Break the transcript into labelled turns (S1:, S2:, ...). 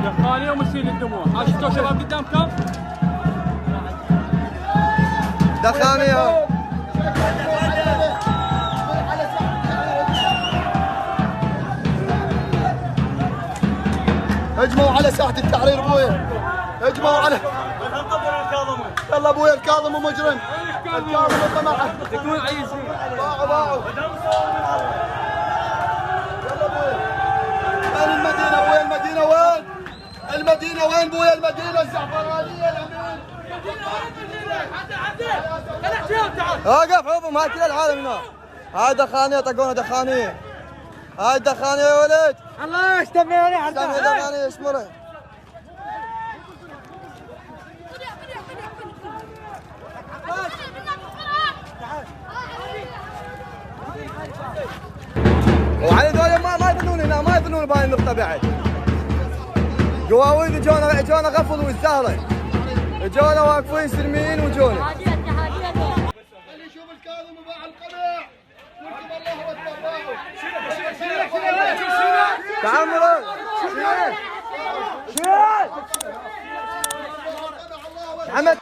S1: دخانية ومسيل الدموع. ها شفتوا شباب قدامكم؟
S2: دخانية. هجموا على ساحة التحرير ابويا. هجموا على يلا ابويا الكاظم ومجرم. الكاظم وطمعه.
S1: تكون عيسين.
S2: ضاعوا. يلا ابويا. وين المدينة ابويا المدينة وين؟ المدينة وين ابويا المدينة الزعفرانية الامين. وقف عوضهم هاي كل العالم هنا. هاي دخانية طقونا دخانية. هاي دخانية يا ولد.
S1: الله اشتميني حتى.
S2: دخانية اشمره. وعلى ذول ما يظنون هنا ما يظنون بهاي النقطة بعد. قواويد جونا غفلوا والزهرة. جونا واقفين سلميين وجونا. اللي يشوف الكاظم وباع القمع ويركب الله واتبعه. تعال شيل محمد.